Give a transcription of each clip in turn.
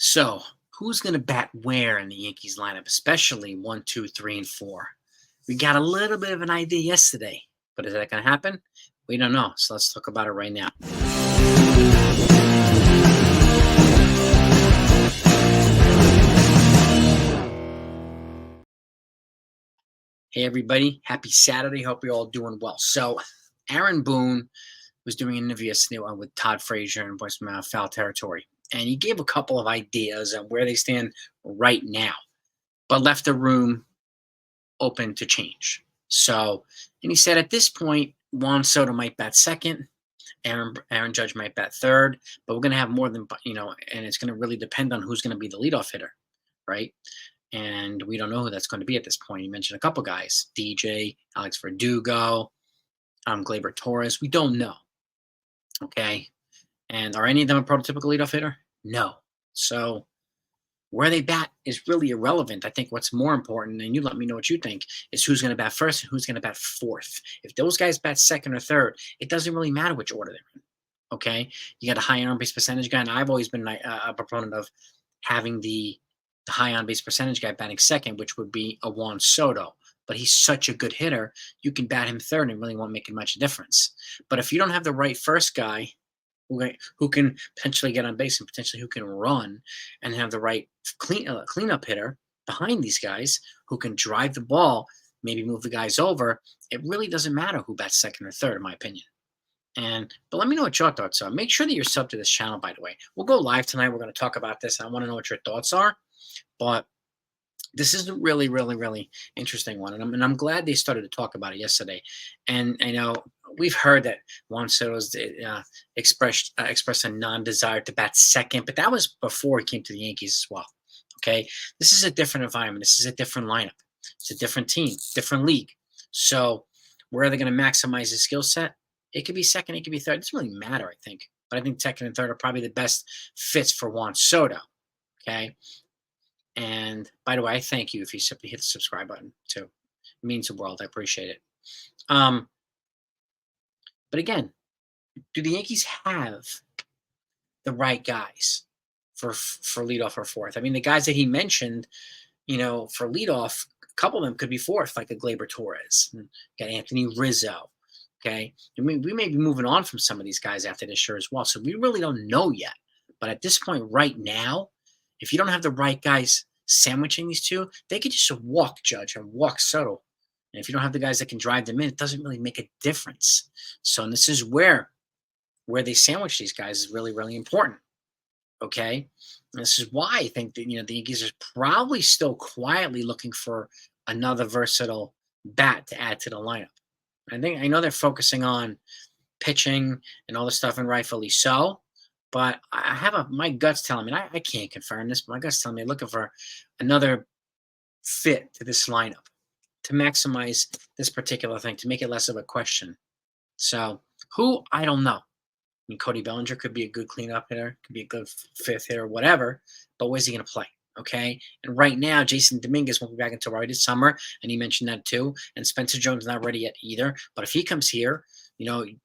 So, who's going to bat where in the Yankees lineup, especially 1, 2, 3, and 4? We got a little bit of an idea yesterday, but is that going to happen? We don't know. So, let's talk about it right now. Hey, everybody. Happy Saturday. Hope you're all doing well. So, Aaron Boone was doing an interview yesterday with Todd Frazier in Voicemail Foul Territory. And he gave a couple of ideas on where they stand right now, but left the room open to change. So, and he said at this point, Juan Soto might bat second, Aaron Judge might bat third, but we're going to have more than, and it's going to really depend on who's going to be the leadoff hitter, right? And we don't know who that's going to be at this point. He mentioned a couple guys, DJ, Alex Verdugo, GLEYBER, TORRES. We don't know, okay? And are any of them a prototypical leadoff hitter? No. So where they bat is really irrelevant. I think what's more important, and you let me know what you think, is who's going to bat first and who's going to bat fourth. If those guys bat second or third, it doesn't really matter which order they're in, okay? You got a high on-base percentage guy, and I've always been a proponent of having the high on-base percentage guy batting second, which would be a Juan Soto. But he's such a good hitter, you can bat him third and it really won't make much difference. But if you don't have the right first guy, who can potentially get on base and potentially who can run and have the right cleanup hitter behind these guys who can drive the ball, maybe move the guys over, it really doesn't matter who bats second or third, in my opinion. But let me know what your thoughts are. Make sure that you're subbed to this channel, by the way. We'll go live tonight. We're going to talk about this. I want to know what your thoughts are. But this is a really, really, really interesting one. And I'm glad they started to talk about it yesterday. And I know we've heard that Juan Soto's expressed a non-desire to bat second, but that was before he came to the Yankees as well. Okay? This is a different environment. This is a different lineup. It's a different team, different league. So where are they going to maximize his skill set? It could be second, it could be third. It doesn't really matter, I think. But I think second and third are probably the best fits for Juan Soto. Okay? And by the way, I thank you if you simply hit the subscribe button too. It means the world. I appreciate it. But again, do the Yankees have the right guys for leadoff or fourth? I mean, the guys that he mentioned, for leadoff, a couple of them could be fourth, like a GLEYBER, TORRES. Got Anthony Rizzo. Okay, I mean, we may be moving on from some of these guys after this year as well. So we really don't know yet. But at this point, right now, if you don't have the right guys sandwiching these two, they could just walk Judge and walk Soto. And if you don't have the guys that can drive them in, it doesn't really make a difference. So and this is where they sandwich these guys is really, really important. Okay? And this is why I think that, the Yankees are probably still quietly looking for another versatile bat to add to the lineup. I know they're focusing on pitching and all this stuff, and rightfully so. But I have my gut's telling me, and I can't confirm this, but my gut's telling me looking for another fit to this lineup to maximize this particular thing, to make it less of a question. So who, I don't know. I mean, Cody Bellinger could be a good cleanup hitter, could be a good fifth hitter, whatever, but where's he going to play? Okay, and right now, Jason Dominguez won't be back until right this summer, and he mentioned that too. And Spencer Jones not ready yet either. But if he comes here,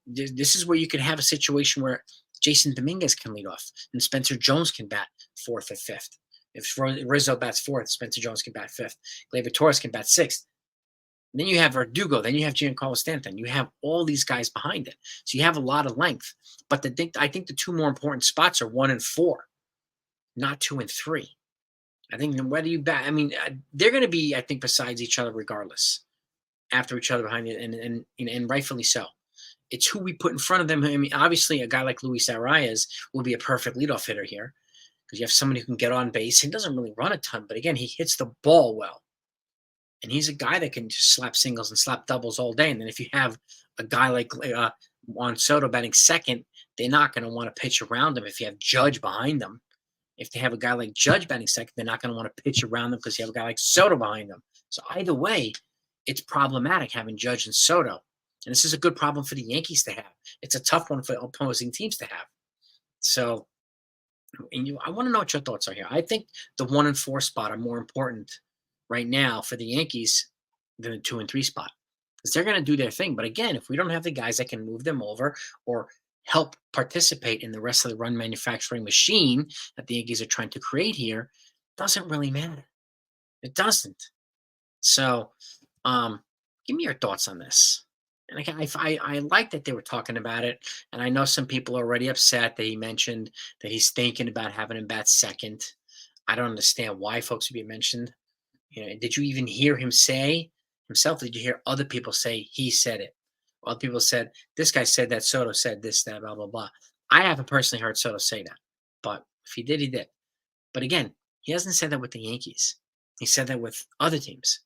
this is where you could have a situation where Jason Dominguez can lead off, and Spencer Jones can bat fourth or fifth. If Rizzo bats fourth, Spencer Jones can bat fifth. GLEYBER, TORRES can bat sixth. And then you have Verdugo. Then you have Giancarlo Stanton. You have all these guys behind it. So you have a lot of length. But I think the two more important spots are 1 and 4, not 2 and 3. I think whether you bat, they're going to be, I think, besides each other regardless, after each other behind it, and rightfully so. It's who we put in front of them. I mean, obviously, a guy like Luis ARRAEZ will be a perfect leadoff hitter here because you have somebody who can get on base. He doesn't really run a ton, but again, he hits the ball well. And he's a guy that can just slap singles and slap doubles all day. And then if you have a guy like Juan Soto batting second, they're not going to want to pitch around him if you have Judge behind them. If they have a guy like Judge batting second, they're not going to want to pitch around them because you have a guy like Soto behind them. So either way, it's problematic having Judge and Soto. And this is a good problem for the Yankees to have. It's a tough one for opposing teams to have. So I want to know what your thoughts are here. I think the 1 and 4 spot are more important right now for the Yankees than the 2 and 3 spot because they're going to do their thing. But again, if we don't have the guys that can move them over or help participate in the rest of the run manufacturing machine that the Yankees are trying to create here, doesn't really matter. It doesn't. So, um, give me your thoughts on this. And again, I like that they were talking about it, and I know some people are already upset that he mentioned that he's thinking about having him bat second. I don't understand why folks would be mentioned. Did you even hear him say himself? Did you hear other people say he said it? Other people said this guy said that Soto said this, that, blah, blah, blah. I haven't personally heard Soto say that, but if he did, he did. But again, he hasn't said that with the Yankees. He said that with other teams.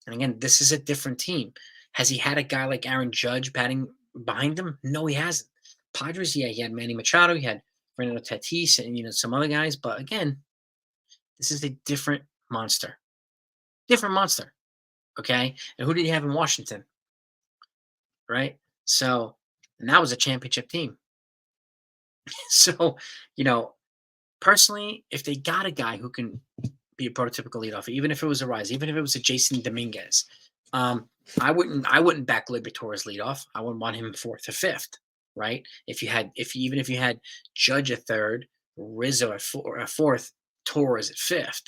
And again, this is a different team. Has he had a guy like Aaron Judge batting behind him? No, he hasn't. Padres, yeah, he had Manny Machado, he had Fernando Tatis, and some other guys. But again, this is a different monster. Different monster. Okay. And who did he have in Washington? Right. So, and that was a championship team. So, you know, personally, if they got a guy who can be a prototypical leadoff, even if it was ARRAEZ, even if it was a Jason Dominguez, I wouldn't back GLEYBER Torres leadoff. I wouldn't want him fourth or fifth, right? Even if you had Judge at third, Rizzo at fourth, Torres at fifth,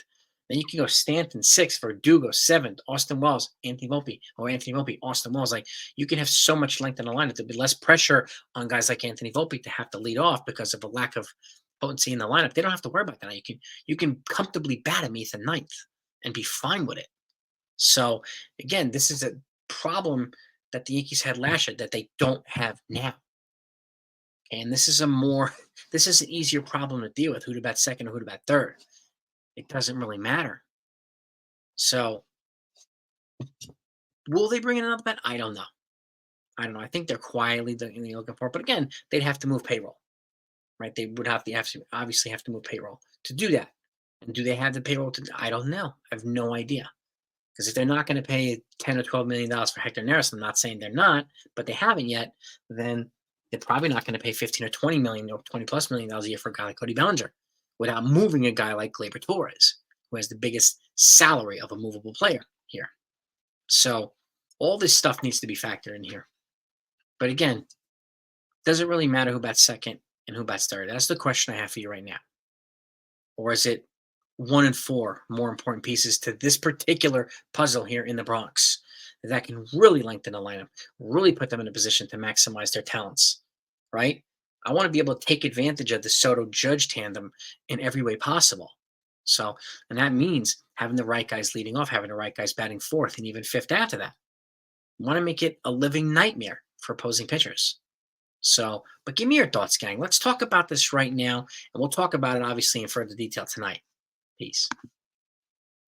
then you can go Stanton sixth, Verdugo seventh, Austin Wells, Anthony Volpe, Austin Wells. Like, you can have so much length in the lineup. There'd be less pressure on guys like Anthony Volpe to have to lead off because of a lack of potency in the lineup. They don't have to worry about that. You can comfortably bat him eighth and ninth and be fine with it. So again, this is a problem that the Yankees had last year that they don't have now. And this is this is an easier problem to deal with, who to bat second or who to bat third. It doesn't really matter. So will they bring in another bat? I don't know. I think they're quietly looking for it. But again, they'd have to move payroll, right? They would have to obviously have to move payroll to do that. And do they have the payroll to? I don't know. I have no idea. Because if they're not going to pay $10 or $12 million for Hector Neris, I'm not saying they're not, but they haven't yet, then they're probably not going to pay 15 or 20 million or 20 plus million dollars a year for a guy like Cody Bellinger without moving a guy like GLEYBER Torres, who has the biggest salary of a movable player here. So all this stuff needs to be factored in here. But again, does it really matter who bats second and who bats third? That's the question I have for you right now. Or is it 1 and 4 more important pieces to this particular puzzle here in the Bronx that can really lengthen the lineup, really put them in a position to maximize their talents, right? I want to be able to take advantage of the Soto-Judge tandem in every way possible. So, and that means having the right guys leading off, having the right guys batting fourth and even fifth after that. I want to make it a living nightmare for opposing pitchers. So, but give me your thoughts, gang. Let's talk about this right now, and we'll talk about it obviously in further detail tonight. Peace.